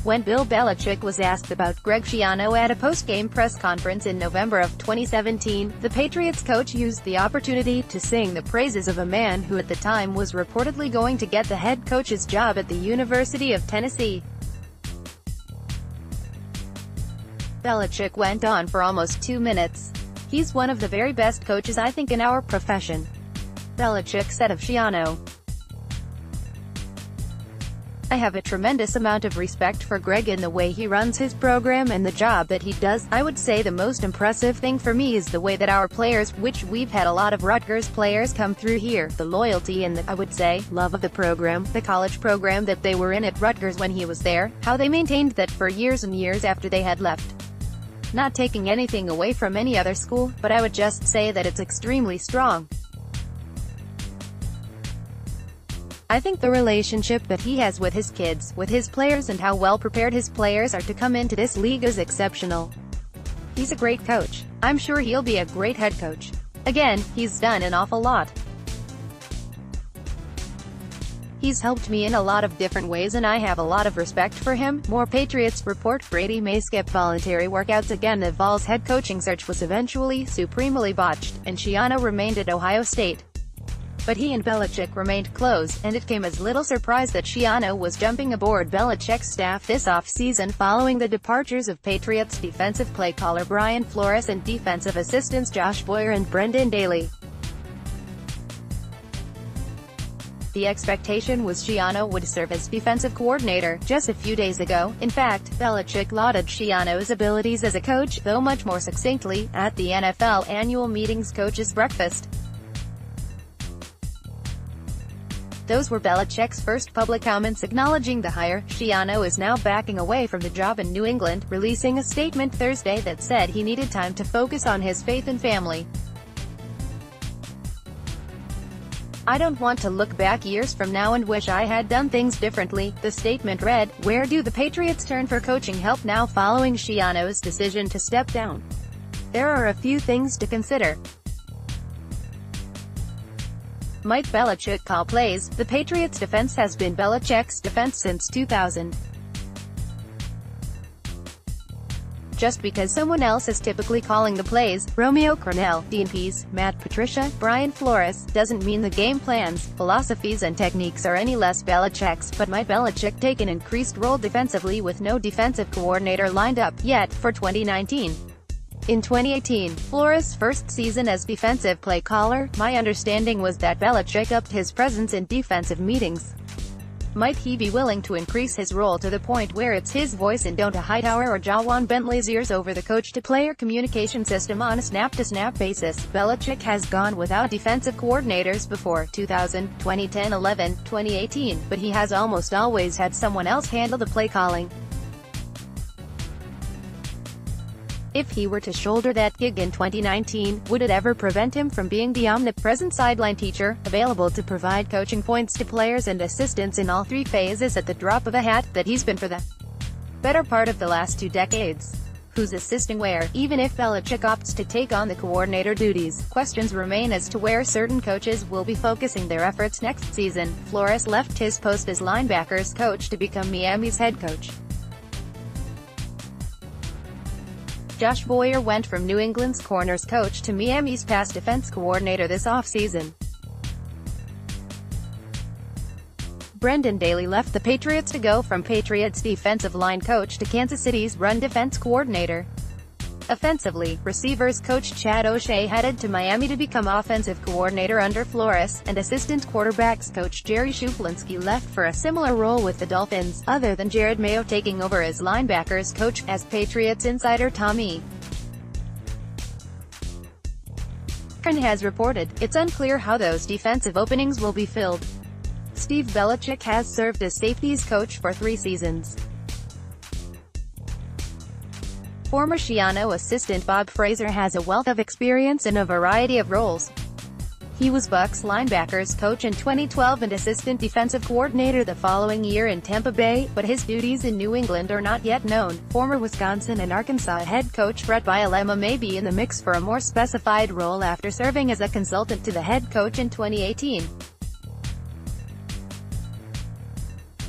When Bill Belichick was asked about Greg Schiano at a post-game press conference in November of 2017, the Patriots coach used the opportunity to sing the praises of a man who at the time was reportedly going to get the head coach's job at the University of Tennessee. Belichick went on for almost 2 minutes. "He's one of the very best coaches I think in our profession," Belichick said of Schiano. "I have a tremendous amount of respect for Greg in the way he runs his program and the job that he does. I would say the most impressive thing for me is the way that our players, which we've had a lot of Rutgers players come through here, the loyalty and the, I would say, love of the program, the college program that they were in at Rutgers when he was there, how they maintained that for years and years after they had left. Not taking anything away from any other school, but I would just say that it's extremely strong. I think the relationship that he has with his kids, with his players and how well prepared his players are to come into this league is exceptional. He's a great coach. I'm sure he'll be a great head coach. Again, he's done an awful lot. He's helped me in a lot of different ways and I have a lot of respect for him." More Patriots report: Brady may skip voluntary workouts again. The Vols' head coaching search was eventually supremely botched, and Schiano remained at Ohio State. But he and Belichick remained close, and it came as little surprise that Schiano was jumping aboard Belichick's staff this off-season following the departures of Patriots defensive play caller Brian Flores and defensive assistants Josh Boyer and Brendan Daly. The expectation was Schiano would serve as defensive coordinator. Just a few days ago, in fact, Belichick lauded Schiano's abilities as a coach, though much more succinctly, at the NFL annual meetings coaches breakfast. Those were Belichick's first public comments acknowledging the hire. Schiano is now backing away from the job in New England, releasing a statement Thursday that said he needed time to focus on his faith and family. "I don't want to look back years from now and wish I had done things differently," the statement read. Where do the Patriots turn for coaching help now following Schiano's decision to step down? There are a few things to consider. Might Belichick call plays? The Patriots' defense has been Belichick's defense since 2000. Just because someone else is typically calling the plays, Romeo Crennel, Dean Pease, Matt Patricia, Brian Flores, doesn't mean the game plans, philosophies and techniques are any less Belichick's. But might Belichick take an increased role defensively with no defensive coordinator lined up yet for 2019? In 2018, Flores' first season as defensive play caller, my understanding was that Belichick upped his presence in defensive meetings. Might he be willing to increase his role to the point where it's his voice and don't a Hightower or Jawan Bentley's ears over the coach-to-player communication system on a snap-to-snap basis? Belichick has gone without defensive coordinators before, 2000, 2010, 11, 2018, but he has almost always had someone else handle the play calling. If he were to shoulder that gig in 2019, would it ever prevent him from being the omnipresent sideline teacher, available to provide coaching points to players and assistants in all three phases at the drop of a hat, that he's been for the better part of the last 2 decades? Who's assisting where? Even if Belichick opts to take on the coordinator duties, questions remain as to where certain coaches will be focusing their efforts next season. Flores left his post as linebackers coach to become Miami's head coach. Josh Boyer went from New England's corners coach to Miami's pass defense coordinator this offseason. Brendan Daly left the Patriots to go from Patriots defensive line coach to Kansas City's run defense coordinator. Offensively, receivers coach Chad O'Shea headed to Miami to become offensive coordinator under Flores, and assistant quarterbacks coach Jerry Shuplinski left for a similar role with the Dolphins, other than Jared Mayo taking over as linebackers coach, as Patriots insider Tommy Kern has reported. It's unclear how those defensive openings will be filled. Steve Belichick has served as safeties coach for 3 seasons. Former Schiano assistant Bob Fraser has a wealth of experience in a variety of roles. He was Bucs linebackers coach in 2012 and assistant defensive coordinator the following year in Tampa Bay, but his duties in New England are not yet known. Former Wisconsin and Arkansas head coach Brett Bielema may be in the mix for a more specified role after serving as a consultant to the head coach in 2018.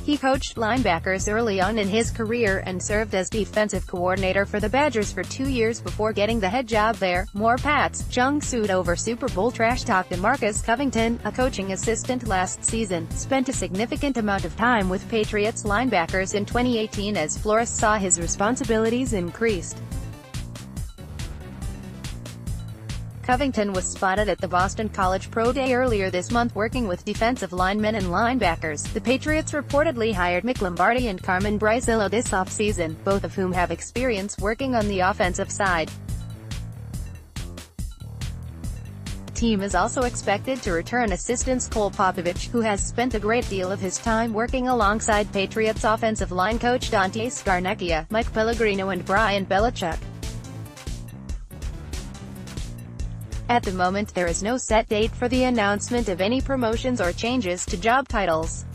He coached linebackers early on in his career and served as defensive coordinator for the Badgers for 2 years before getting the head job there. More Pats. Jung sued over Super Bowl trash talk. DeMarcus Covington, a coaching assistant last season, spent a significant amount of time with Patriots linebackers in 2018 as Flores saw his responsibilities increased. Covington was spotted at the Boston College Pro Day earlier this month working with defensive linemen and linebackers. The Patriots reportedly hired Mick Lombardi and Carmen Brizillo this offseason, both of whom have experience working on the offensive side. The team is also expected to return assistants Cole Popovich, who has spent a great deal of his time working alongside Patriots offensive line coach Dante Scarnecchia, Mike Pellegrino and Brian Belichick. At the moment, there is no set date for the announcement of any promotions or changes to job titles.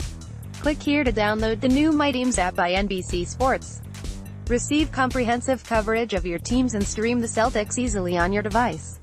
Click here to download the new My Teams app by NBC Sports. Receive comprehensive coverage of your teams and stream the Celtics easily on your device.